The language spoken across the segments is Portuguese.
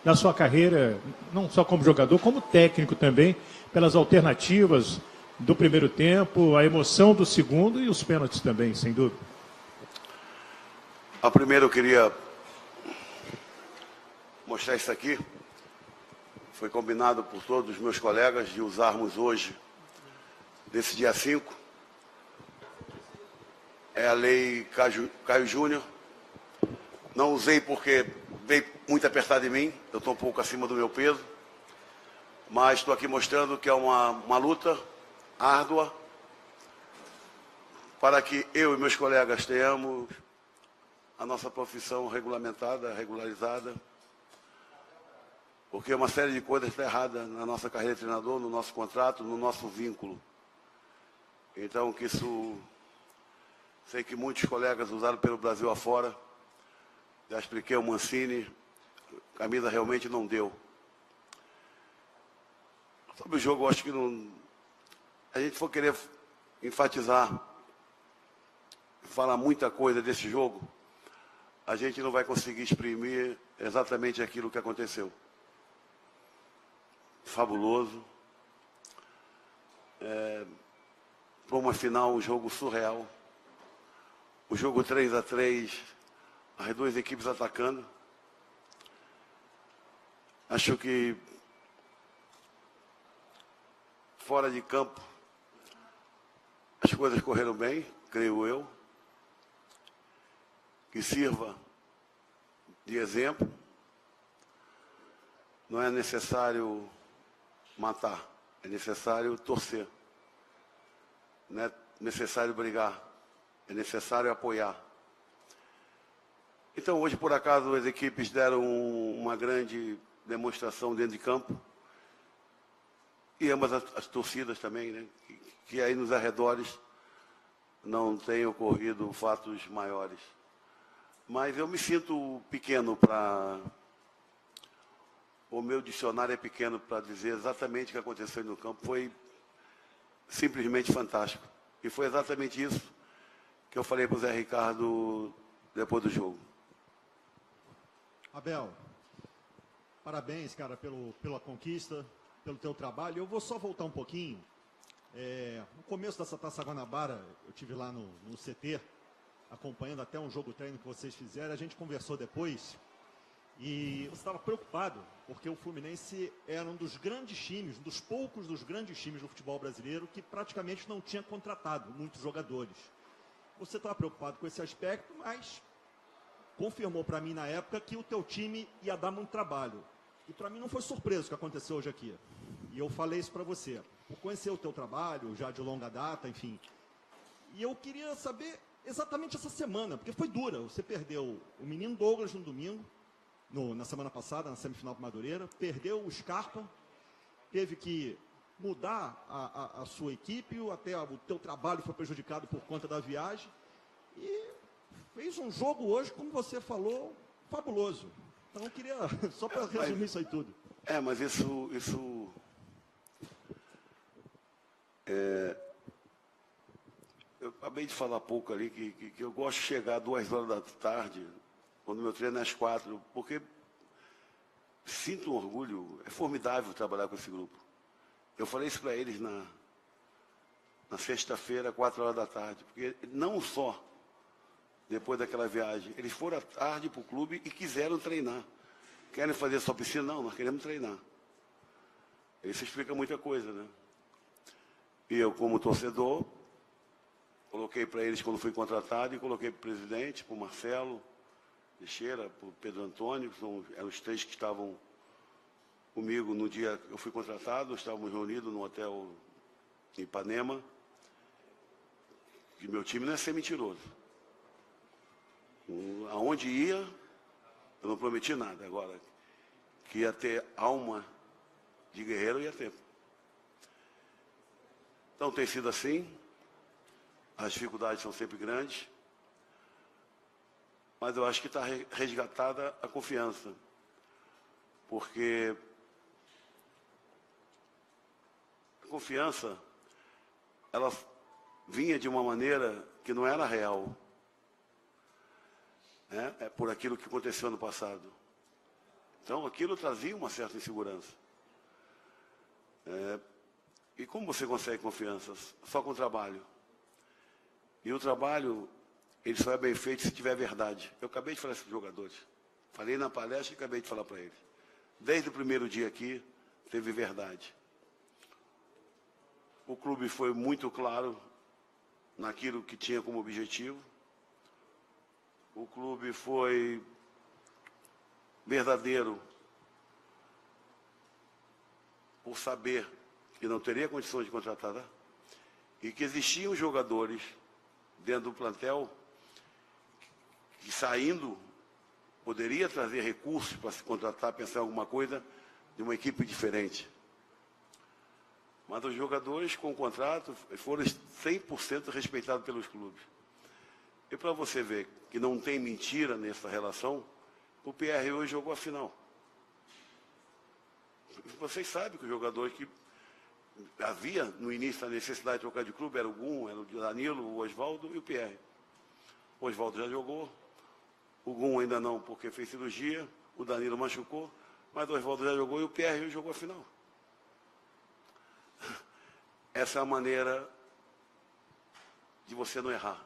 da sua carreira, não só como jogador, como técnico também, pelas alternativas do primeiro tempo, a emoção do segundo e os pênaltis também, sem dúvida. Primeiro eu queria mostrar isso aqui. Foi combinado por todos os meus colegas de usarmos hoje, desse dia 5. É a lei Caio Júnior. Não usei porque veio muito apertado em mim, eu estou um pouco acima do meu peso, mas estou aqui mostrando que é uma luta árdua para que eu e meus colegas tenhamos a nossa profissão regulamentada, regularizada, porque uma série de coisas está errada na nossa carreira de treinador, no nosso contrato, no nosso vínculo. Então, que isso... Sei que muitos colegas usaram pelo Brasil afora. Já expliquei ao Mancini, a camisa realmente não deu. Sobre o jogo, eu acho que não... A gente for querer enfatizar, falar muita coisa desse jogo, a gente não vai conseguir exprimir exatamente aquilo que aconteceu. Fabuloso. Para uma final, um jogo surreal. O jogo 3-3, as duas equipes atacando. Acho que fora de campo as coisas correram bem, creio eu. Que sirva de exemplo. Não é necessário matar, é necessário torcer. Não é necessário brigar. É necessário apoiar. Então, hoje, por acaso, as equipes deram uma grande demonstração dentro de campo. E ambas as torcidas também, né? Que aí nos arredores não tem ocorrido fatos maiores. Mas eu me sinto pequeno para... O meu dicionário é pequeno para dizer exatamente o que aconteceu no campo. Foi simplesmente fantástico. E foi exatamente isso que eu falei para o Zé Ricardo depois do jogo. Abel, parabéns, cara, pela conquista, pelo teu trabalho. Eu vou só voltar um pouquinho. No começo dessa Taça Guanabara, eu estive lá no CT, acompanhando até um jogo treino que vocês fizeram. A gente conversou depois e você estava preocupado, porque o Fluminense era um dos grandes times, um dos poucos dos grandes times do futebol brasileiro que praticamente não tinha contratado muitos jogadores. Você estava preocupado com esse aspecto, mas confirmou para mim na época que o teu time ia dar muito trabalho. E para mim não foi surpresa o que aconteceu hoje aqui. E eu falei isso para você, por conhecer o teu trabalho, já de longa data, enfim. E eu queria saber exatamente essa semana, porque foi dura. Você perdeu o menino Douglas no domingo, na semana passada, na semifinal para Madureira, perdeu o Scarpa, teve que mudar a sua equipe, até o teu trabalho foi prejudicado por conta da viagem, e fez um jogo hoje, como você falou, fabuloso. Então eu queria, só para resumir isso aí tudo. Mas isso eu acabei de falar há pouco ali, que eu gosto de chegar às 2 horas da tarde, quando meu treino é às 4, porque sinto um orgulho, é formidável trabalhar com esse grupo. Eu falei isso para eles na sexta-feira, 4 horas da tarde, porque não só depois daquela viagem, eles foram à tarde para o clube e quiseram treinar. Querem fazer só piscina? Não, nós queremos treinar. Isso explica muita coisa, né? E eu, como torcedor, coloquei para eles quando fui contratado e coloquei para o presidente, para o Marcelo Teixeira, para o Pedro Antônio, que eram os 3 que estavam comigo no dia que eu fui contratado. Estávamos reunidos no hotel em Ipanema. E meu time não é ser mentiroso. Aonde ia, eu não prometi nada. Agora, que ia ter alma de guerreiro, ia ter. Então tem sido assim. As dificuldades são sempre grandes. Mas eu acho que está resgatada a confiança. Porque a confiança, ela vinha de uma maneira que não era real. É por aquilo que aconteceu no passado. Então, aquilo trazia uma certa insegurança. E como você consegue confiança? Só com o trabalho. E o trabalho, ele só é bem feito se tiver verdade. Eu acabei de falar isso para os jogadores. Falei na palestra e acabei de falar para eles. Desde o primeiro dia aqui, teve verdade. O clube foi muito claro naquilo que tinha como objetivo. O clube foi verdadeiro por saber que não teria condições de contratar, né? E que existiam jogadores dentro do plantel que, saindo, poderia trazer recursos para se contratar, pensar em alguma coisa de uma equipe diferente. Mas os jogadores com o contrato foram 100% respeitados pelos clubes. E para você ver que não tem mentira nessa relação, o Pierre hoje jogou a final. Vocês sabem que os jogadores que havia no início a necessidade de trocar de clube era o Gum, era o Danilo, o Oswaldo e o Pierre. O Oswaldo já jogou, o Gum ainda não, porque fez cirurgia, o Danilo machucou, mas o Oswaldo já jogou e o Pierre jogou a final. Essa é a maneira de você não errar,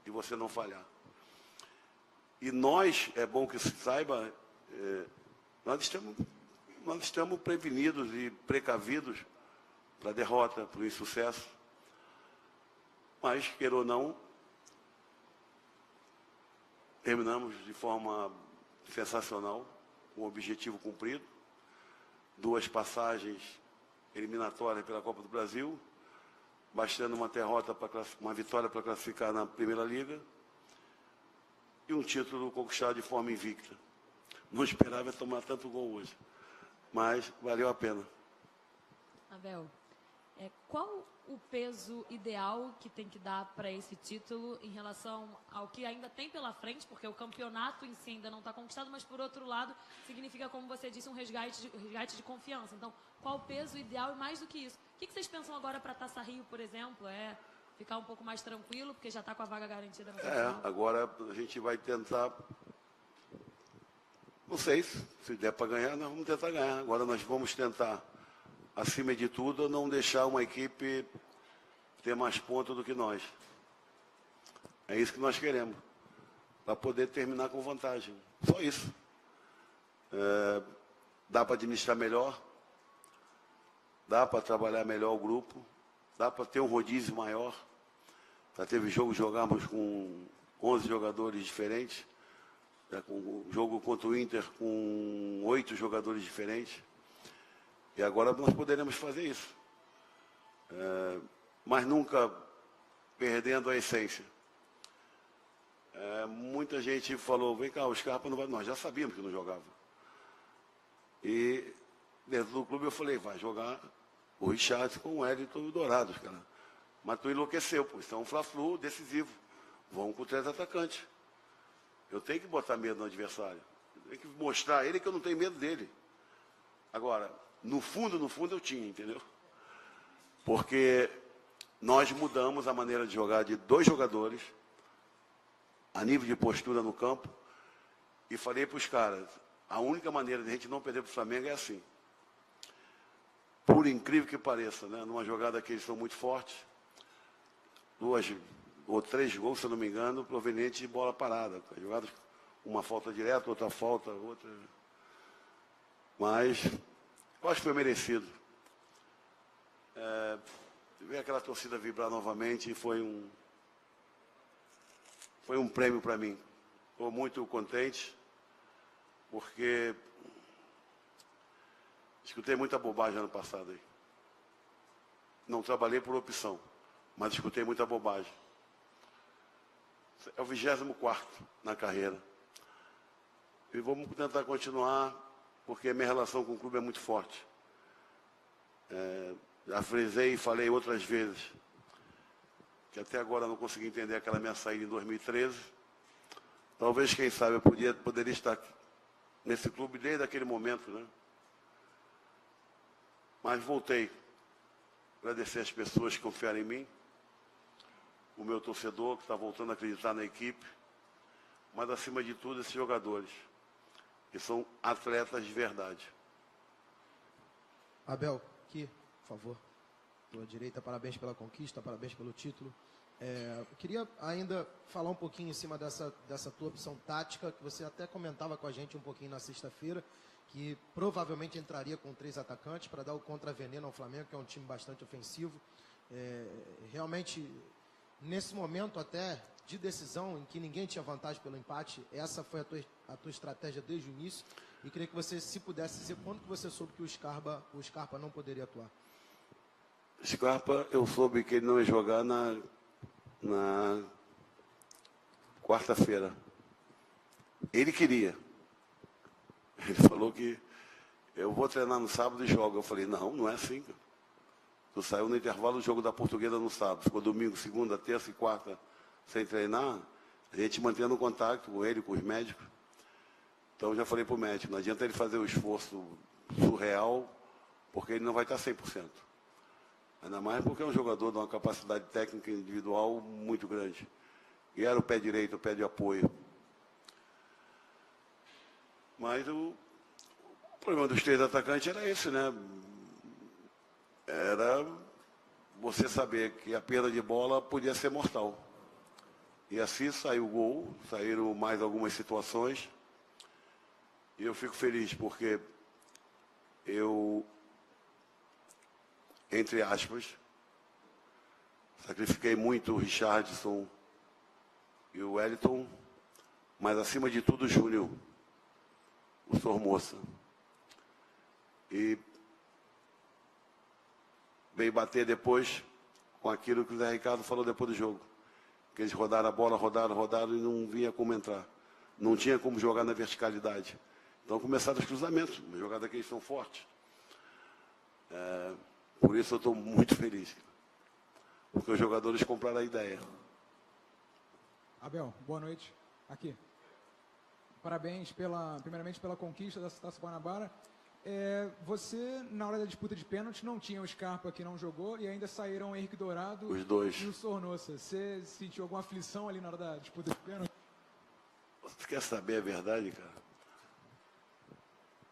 de você não falhar. E nós, é bom que se saiba, nós estamos prevenidos e precavidos para a derrota, para o insucesso. Mas, queira ou não, terminamos de forma sensacional, com o objetivo cumprido. 2 passagens eliminatórias pela Copa do Brasil, bastando uma vitória para classificar na Primeira Liga e um título conquistado de forma invicta. Não esperava tomar tanto gol hoje, mas valeu a pena. Abel, qual o peso ideal que tem que dar para esse título em relação ao que ainda tem pela frente, porque o campeonato em si ainda não está conquistado, mas por outro lado significa, como você disse, um resgate de confiança. Então, qual o peso ideal e mais do que isso? O que vocês pensam agora para a Taça Rio, por exemplo? Ficar um pouco mais tranquilo, porque já está com a vaga garantida no final? Agora a gente vai tentar, não sei, se der para ganhar, nós vamos tentar ganhar. Agora nós vamos tentar, acima de tudo, não deixar uma equipe ter mais pontos do que nós. É isso que nós queremos, para poder terminar com vantagem. Só isso. Dá para administrar melhor, dá para trabalhar melhor o grupo, dá para ter um rodízio maior. Já teve jogo, jogamos com 11 jogadores diferentes, com o jogo contra o Inter com 8 jogadores diferentes. E agora nós poderemos fazer isso. Mas nunca perdendo a essência. Muita gente falou, vem cá, o Scarpa não vai. Nós já sabíamos que não jogava. E dentro do clube eu falei, vai jogar o Richard com o Wellington e o Dourados, cara. Mas tu enlouqueceu, pô, isso é um Fla-Flu decisivo. Vamos com 3 atacantes. Eu tenho que botar medo no adversário. Eu tenho que mostrar a ele que eu não tenho medo dele. Agora, no fundo eu tinha, entendeu? Porque nós mudamos a maneira de jogar de 2 jogadores, a nível de postura no campo, e falei para os caras, a única maneira de a gente não perder para o Flamengo é assim. Por incrível que pareça, né? Numa jogada que eles são muito fortes, 2 ou 3 gols, se eu não me engano, provenientes de bola parada. Jogadas, uma falta direta, outra falta, outra. Mas eu acho que foi merecido. Ver aquela torcida vibrar novamente foi um prêmio para mim. Estou muito contente, porque escutei muita bobagem ano passado aí. Não trabalhei por opção, mas escutei muita bobagem. É o 24º na carreira. E vamos tentar continuar, porque minha relação com o clube é muito forte. Já frisei e falei outras vezes, que até agora não consegui entender aquela minha saída em 2013. Talvez, quem sabe, eu poderia estar nesse clube desde aquele momento, né? Mas voltei. Agradecer as pessoas que confiaram em mim, o meu torcedor que está voltando a acreditar na equipe, mas acima de tudo esses jogadores. que são atletas de verdade. Abel, aqui, por favor. Tua direita, parabéns pela conquista, parabéns pelo título. Eu queria ainda falar um pouquinho em cima dessa tua opção tática, que você até comentava com a gente um pouquinho na sexta-feira, que provavelmente entraria com 3 atacantes para dar o contraveneno ao Flamengo, que é um time bastante ofensivo. Realmente, nesse momento até de decisão, em que ninguém tinha vantagem pelo empate, essa foi a tua estratégia desde o início. E queria que você, se pudesse dizer, quando que você soube que o Scarpa não poderia atuar? Scarpa, eu soube que ele não ia jogar na quarta-feira. Ele queria. Ele falou que eu vou treinar no sábado e jogo. Eu falei, não é assim, cara. Tu saiu no intervalo do jogo da Portuguesa no sábado. Ficou domingo, segunda, terça e quarta sem treinar. A gente mantendo contato com ele, com os médicos. Então eu já falei para o médico, não adianta ele fazer o esforço surreal, porque ele não vai estar 100%. Ainda mais porque é um jogador de uma capacidade técnica individual muito grande. E era o pé direito, o pé de apoio. Mas o problema dos 3 atacantes era esse, né? Era você saber que a perda de bola podia ser mortal. E assim saiu o gol, saíram mais algumas situações. E eu fico feliz porque eu, entre aspas, sacrifiquei muito o Richardson e o Wellington, mas acima de tudo o Júnior, o Sormoça. E veio bater depois com aquilo que o Zé Ricardo falou depois do jogo. Que eles rodaram a bola, rodaram e não vinha como entrar. Não tinha como jogar na verticalidade. Então começaram os cruzamentos, uma jogada que eles são fortes. Por isso eu estou muito feliz. Porque os jogadores compraram a ideia. Abel, boa noite. Aqui. Parabéns, primeiramente, pela conquista da Taça Guanabara. Você, na hora da disputa de pênalti, não tinha o Scarpa que não jogou e ainda saíram o Henrique Dourado Os dois. E o Sornosa. Você sentiu alguma aflição ali na hora da disputa de pênalti? Você quer saber a verdade, cara?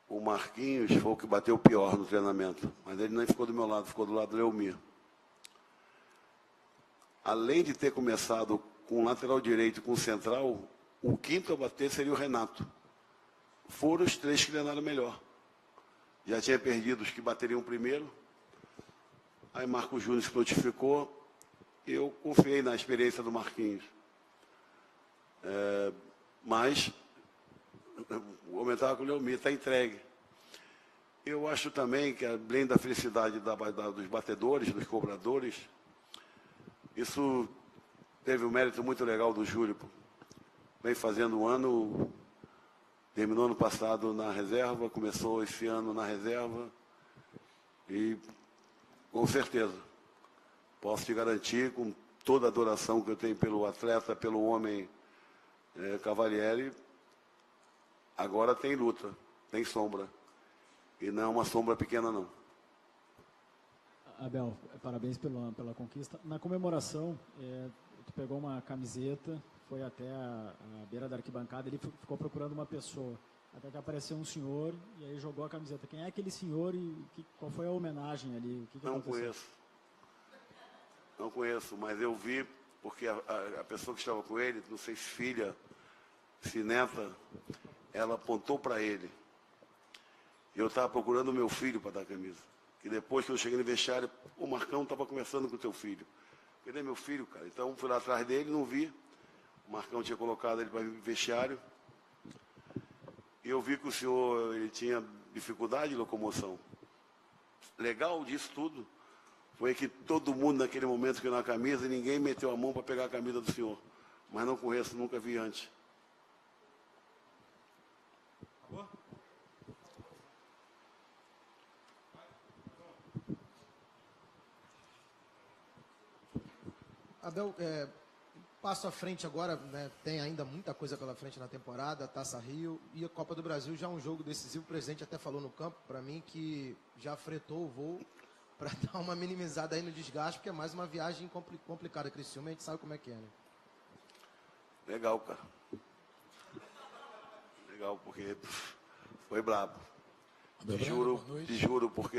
O Marquinhos foi o que bateu pior no treinamento, mas ele nem ficou do meu lado, ficou do lado do Leomir. Além de ter começado com o lateral direito e com o central, o quinto a bater seria o Renato. Foram os 3 que treinaram melhor. Já tinha perdido os que bateriam primeiro. Aí Marcos Júnior se notificou. Eu confiei na experiência do Marquinhos. Mas o homem estava com o Leomir, está entregue. Eu acho também que, além da felicidade dos batedores, dos cobradores, isso teve um mérito muito legal do Júlio. Vem fazendo um ano, terminou ano passado na reserva, começou esse ano na reserva e, com certeza, posso te garantir, com toda a adoração que eu tenho pelo atleta, pelo homem Cavalieri, agora tem luta, tem sombra. E não é uma sombra pequena, não. Abel, parabéns pela conquista. Na comemoração, tu pegou uma camiseta, foi até a beira da arquibancada, ele ficou procurando uma pessoa. Até que apareceu um senhor e aí jogou a camiseta. Quem é aquele senhor e qual foi a homenagem ali? O que Não aconteceu? conheço. Não conheço, mas eu vi, porque a pessoa que estava com ele, não sei se filha, se neta, ela apontou para ele. Eu estava procurando o meu filho para dar a camisa. Que depois que eu cheguei no vestiário, o Marcão estava conversando com o teu filho. Cadê meu filho, cara? Então fui lá atrás dele, não vi. O Marcão tinha colocado ele para ir no vestiário. E eu vi que o senhor ele tinha dificuldade de locomoção. Legal disso tudo foi que todo mundo naquele momento que na camisa, ninguém meteu a mão para pegar a camisa do senhor. Mas não conheço, nunca vi antes. Abel, passo à frente agora, né, tem ainda muita coisa pela frente na temporada, Taça Rio e a Copa do Brasil, já um jogo decisivo. O presidente até falou no campo, para mim, que já fretou o voo para dar uma minimizada aí no desgaste, porque é mais uma viagem complicada. Criciúma, a gente sabe como é que é, né? Legal, cara. Legal, porque Foi brabo. Te juro, porque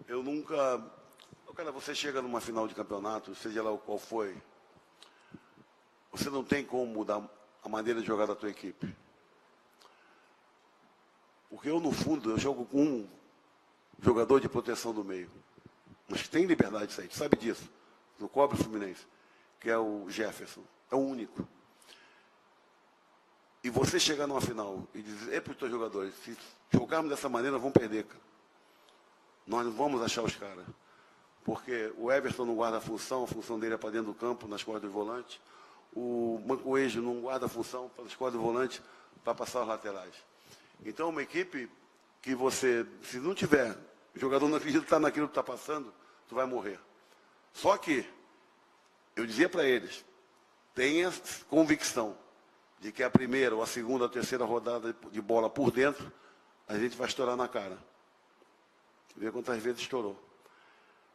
eu nunca... Cara, você chega numa final de campeonato, seja lá qual foi, você não tem como mudar a maneira de jogar da tua equipe. Porque eu, no fundo, eu jogo com um jogador de proteção do meio. Mas tem liberdade de sair, tu sabe disso. No Cobre Fluminense, que é o Jefferson. É o único. E você chegar numa final e dizer para os teus jogadores, se jogarmos dessa maneira, nós vamos perder, cara. Nós não vamos achar os caras. Porque o Everton não guarda a função dele é para dentro do campo, nas costas do volante. O Mancoejo não guarda a função para as costas do volante, para passar os laterais. Então, uma equipe que você, se não tiver, o jogador não acredita que está naquilo que está passando, tu vai morrer. Só que, eu dizia para eles, tenha convicção de que a primeira, ou a segunda, ou a terceira rodada de bola por dentro, a gente vai estourar na cara. Vê quantas vezes estourou.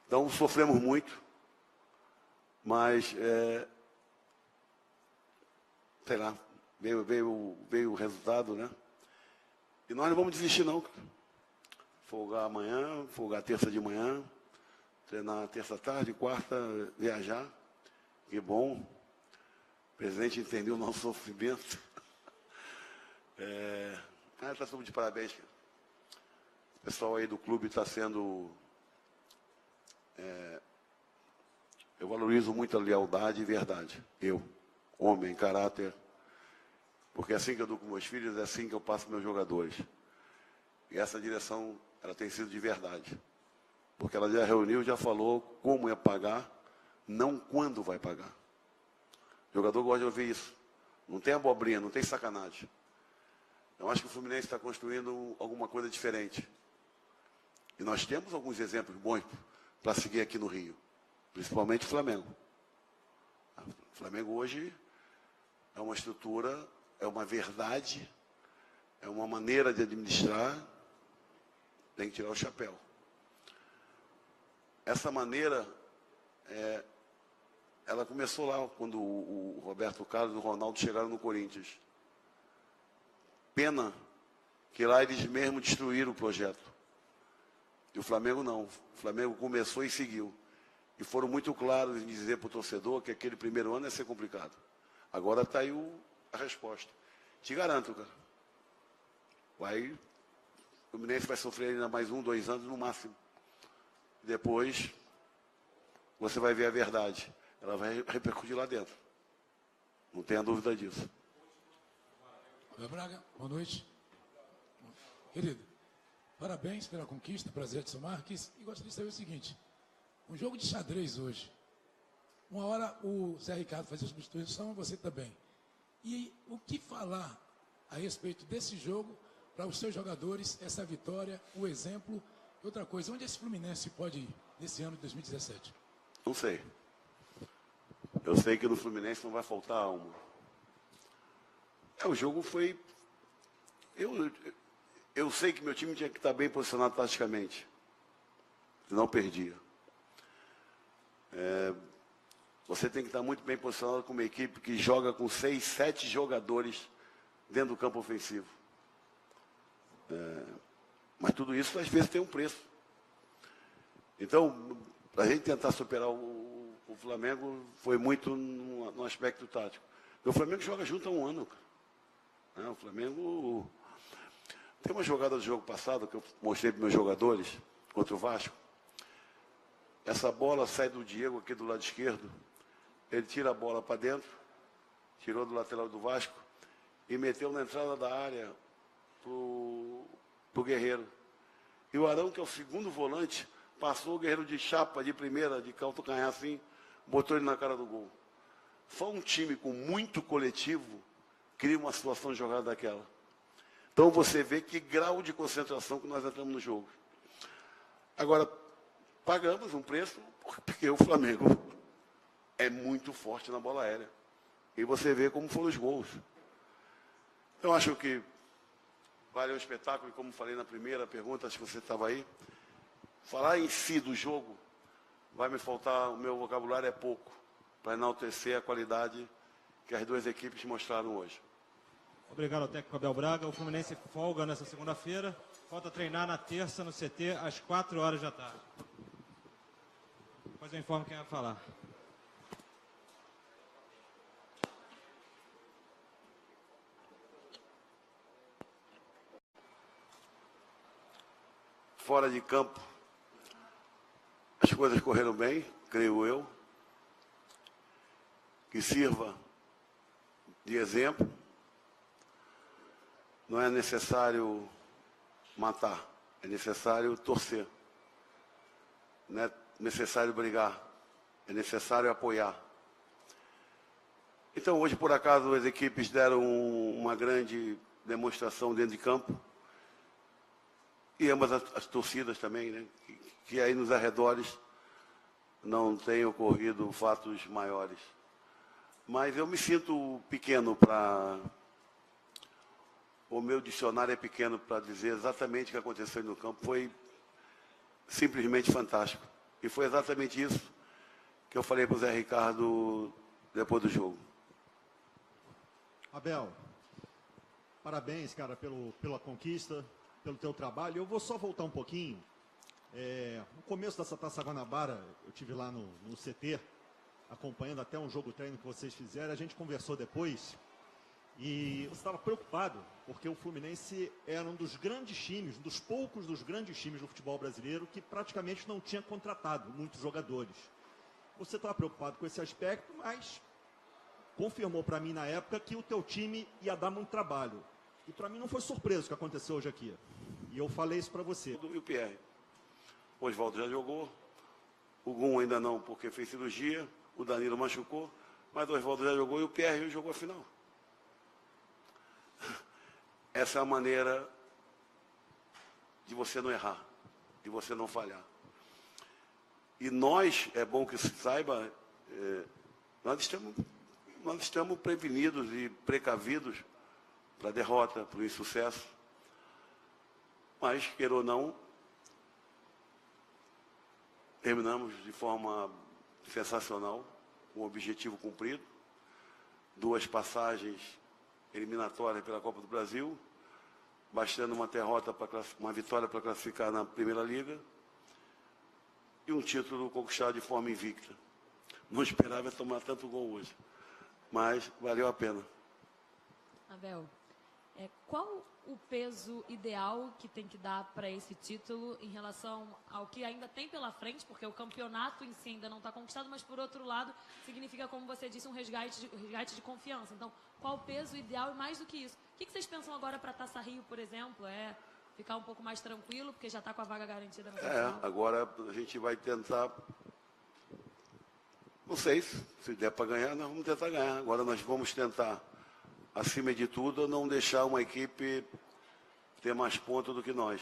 Então, sofremos muito, mas, sei lá, veio o resultado, né? E nós não vamos desistir, não. Folgar amanhã, folgar terça de manhã, treinar terça tarde, quarta, viajar. Que bom. O presidente entendeu o nosso sofrimento. Está tudo de parabéns. O pessoal aí do clube está sendo... eu valorizo muito a lealdade e verdade. Eu, homem, caráter. Porque é assim que eu dou com meus filhos, é assim que eu passo com meus jogadores. E essa direção, ela tem sido de verdade. Porque ela já reuniu, já falou como ia pagar, não quando vai pagar. O jogador gosta de ouvir isso. Não tem abobrinha, não tem sacanagem. Eu acho que o Fluminense está construindo alguma coisa diferente. E nós temos alguns exemplos bons para seguir aqui no Rio. Principalmente o Flamengo. O Flamengo hoje é uma estrutura, é uma verdade, é uma maneira de administrar, tem que tirar o chapéu. Essa maneira, ela começou lá, quando o Roberto Carlos e o Ronaldo chegaram no Corinthians. Pena que lá eles mesmos destruíram o projeto. E o Flamengo não. O Flamengo começou e seguiu. E foram muito claros em dizer para o torcedor que aquele primeiro ano ia ser complicado. Agora está aí a resposta. Te garanto, cara. O Fluminense vai sofrer ainda mais 1, 2 anos no máximo. Depois, você vai ver a verdade. Ela vai repercutir lá dentro. Não tenha dúvida disso. Braga, boa noite. Querido, parabéns pela conquista, prazer de Marques. E gostaria de saber o seguinte. Um jogo de xadrez hoje. Uma hora o Zé Ricardo fazia a substituição, você também. E o que falar a respeito desse jogo para os seus jogadores, essa vitória, o exemplo? Outra coisa, onde esse Fluminense pode ir nesse ano de 2017? Não sei. Eu sei que no Fluminense não vai faltar alma. O jogo foi... Eu sei que meu time tinha que estar bem posicionado taticamente. Não perdia. Você tem que estar muito bem posicionado com uma equipe que joga com 6, 7 jogadores dentro do campo ofensivo. Mas tudo isso, às vezes, tem um preço. Então, a gente tentar superar o Flamengo foi muito no aspecto tático. O Flamengo joga junto há um ano. O Flamengo... Tem uma jogada do jogo passado que eu mostrei para meus jogadores, contra o Vasco. Essa bola sai do Diego aqui do lado esquerdo. Ele tira a bola para dentro, tirou do lateral do Vasco e meteu na entrada da área pro Guerreiro. E o Arão, que é o segundo volante, passou o Guerreiro de chapa, de primeira, de calcanhar assim, botou ele na cara do gol. Só um time com muito coletivo cria uma situação de jogada daquela. Então você vê que grau de concentração que nós entramos no jogo. Agora, pagamos um preço porque o Flamengo é muito forte na bola aérea. E você vê como foram os gols. Eu acho que valeu o espetáculo, e como falei na primeira pergunta, acho que você estava aí. Falar em si do jogo, vai me faltar, o meu vocabulário é pouco, para enaltecer a qualidade que as duas equipes mostraram hoje. Obrigado ao técnico Abel Braga. O Fluminense folga nessa segunda-feira. Falta treinar na terça no CT às 4 horas da tarde. Depois eu informo quem vai falar. Fora de campo, as coisas correram bem, creio eu. Que sirva de exemplo. Não é necessário matar, é necessário torcer. Não é necessário brigar, é necessário apoiar. Então, hoje, por acaso, as equipes deram uma grande demonstração dentro de campo. E ambas as torcidas também, né? Que aí nos arredores não tem ocorrido fatos maiores. Mas eu me sinto pequeno para... O meu dicionário é pequeno para dizer exatamente o que aconteceu no campo. Foi simplesmente fantástico. E foi exatamente isso que eu falei para o Zé Ricardo depois do jogo. Abel, parabéns, cara, pela conquista, pelo teu trabalho. Eu vou só voltar um pouquinho. No começo dessa Taça Guanabara, eu estive lá no CT, acompanhando até um jogo treino que vocês fizeram. A gente conversou depois e você estava preocupado, porque o Fluminense era um dos grandes times, um dos poucos dos grandes times do futebol brasileiro que praticamente não tinha contratado muitos jogadores. Você estava preocupado com esse aspecto, mas confirmou para mim na época que o teu time ia dar muito trabalho. E para mim não foi surpresa o que aconteceu hoje aqui. E eu falei isso para você. E o Pierre? O Oswaldo já jogou, o Gum ainda não, porque fez cirurgia, o Danilo machucou, mas o Oswaldo já jogou e o Pierre jogou a final. Essa é a maneira de você não errar, de você não falhar. E nós, é bom que se saiba, nós estamos prevenidos e precavidos para a derrota, para o insucesso. Mas, queira ou não, terminamos de forma sensacional, com o objetivo cumprido. 2 passagens eliminatórias pela Copa do Brasil, bastando uma vitória para classificar na Primeira Liga e um título conquistado de forma invicta. Não esperava tomar tanto gol hoje, mas valeu a pena. Abel, qual o peso ideal que tem que dar para esse título em relação ao que ainda tem pela frente, porque o campeonato em si ainda não está conquistado, mas por outro lado significa, como você disse, um resgate de confiança. Então, qual o peso ideal e mais do que isso? O que vocês pensam agora para a Taça Rio, por exemplo? Ficar um pouco mais tranquilo, porque já está com a vaga garantida na final? Agora a gente vai tentar, não sei, se der para ganhar, nós vamos tentar ganhar. Agora nós vamos tentar, acima de tudo, não deixar uma equipe ter mais pontos do que nós.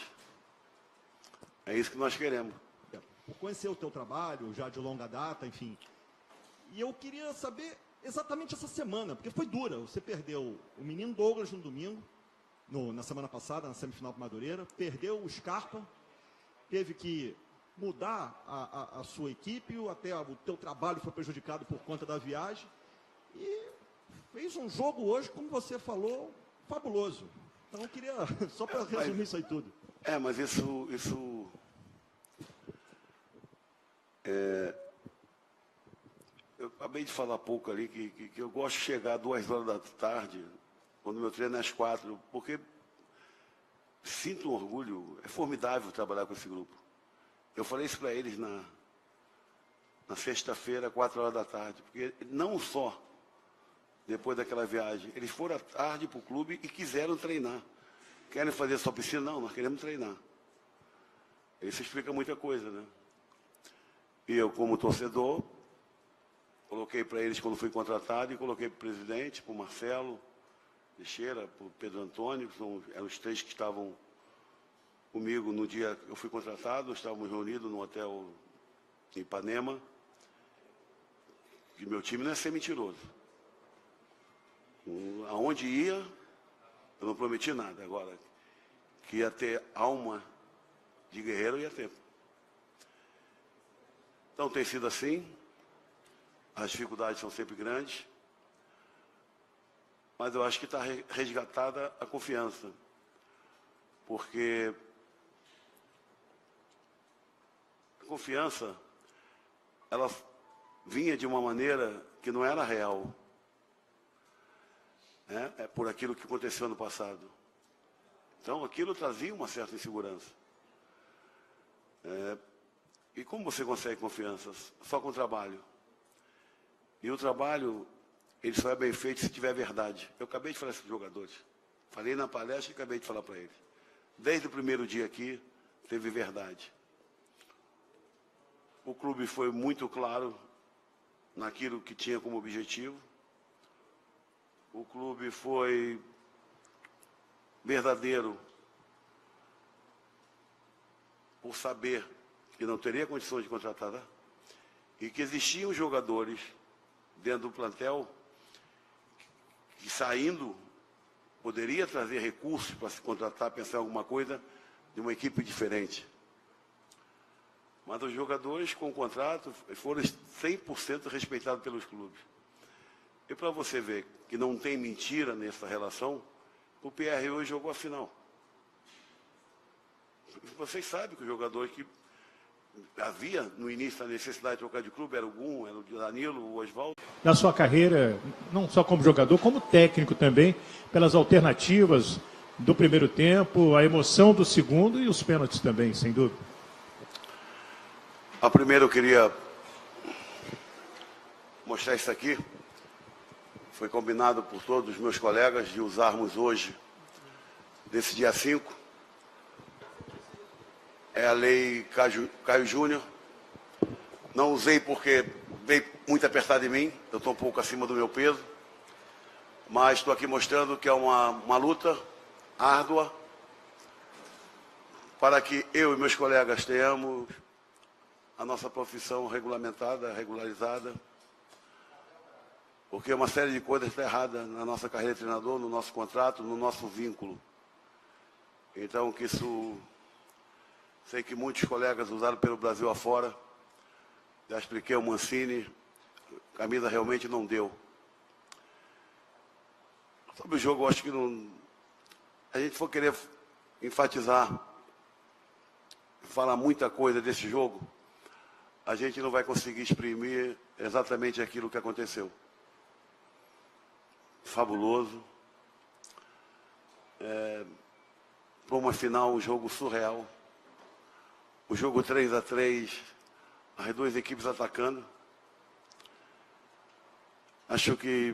É isso que nós queremos. Eu conheci o teu trabalho, já de longa data, enfim. E eu queria saber exatamente essa semana, porque foi dura. Você perdeu o menino Douglas no domingo, na semana passada, na semifinal para Madureira, perdeu o Scarpa, teve que mudar a sua equipe, até o teu trabalho foi prejudicado por conta da viagem. E fez um jogo hoje, como você falou, fabuloso. Então eu queria, só para resumir isso aí tudo. Mas isso eu acabei de falar há pouco ali que eu gosto de chegar 2 horas da tarde, quando meu treino é às 4, porque sinto um orgulho, é formidável trabalhar com esse grupo. Eu falei isso para eles na sexta-feira, 4 horas da tarde, porque não só depois daquela viagem, eles foram à tarde para o clube e quiseram treinar. Querem fazer só piscina? Não, nós queremos treinar. Isso explica muita coisa, né? E eu, como torcedor, coloquei para eles quando fui contratado e coloquei para o presidente, para o Marcelo Teixeira, para o Pedro Antônio, que eram os 3 que estavam comigo no dia que eu fui contratado. Nós estávamos reunidos no hotel em Ipanema. E meu time não é ser mentiroso. Aonde ia, eu não prometi nada. Agora, que ia ter alma de guerreiro, ia ter. Então tem sido assim. As dificuldades são sempre grandes. mas eu acho que está resgatada a confiança, porque a confiança, ela vinha de uma maneira que não era real, né? É por aquilo que aconteceu no passado. Então, aquilo trazia uma certa insegurança. E como você consegue confiança? Só com trabalho. E o trabalho, ele só é bem feito se tiver verdade. Eu acabei de falar isso para os jogadores. Falei na palestra e acabei de falar para eles. Desde o primeiro dia aqui, teve verdade. O clube foi muito claro naquilo que tinha como objetivo. O clube foi verdadeiro por saber que não teria condições de contratar, né? E que existiam jogadores dentro do plantel que, saindo, poderia trazer recursos para se contratar, pensar em alguma coisa de uma equipe diferente. Mas os jogadores com o contrato foram 100% respeitados pelos clubes. E para você ver que não tem mentira nessa relação, o PR hoje jogou a final. Vocês sabem que os jogadores que havia no início a necessidade de trocar de clube era o Gum, era o Danilo, o Oswaldo. Na sua carreira, não só como jogador, como técnico também, pelas alternativas do primeiro tempo, a emoção do segundo e os pênaltis também, sem dúvida. A primeira eu queria mostrar isso aqui. Foi combinado por todos os meus colegas de usarmos hoje, desse dia 5. É a lei Caio Júnior. Não usei porque veio muito apertado em mim, eu estou um pouco acima do meu peso, mas estou aqui mostrando que é uma luta árdua para que eu e meus colegas tenhamos a nossa profissão regulamentada, regularizada, porque uma série de coisas está errada na nossa carreira de treinador, no nosso contrato, no nosso vínculo. Então, que isso... Sei que muitos colegas usaram pelo Brasil afora. Já expliquei ao Mancini, a camisa realmente não deu. Sobre o jogo, eu acho que não... A gente for querer enfatizar, falar muita coisa desse jogo, a gente não vai conseguir exprimir exatamente aquilo que aconteceu. Fabuloso. Para uma final, um jogo surreal. O jogo 3-3, as duas equipes atacando. Acho que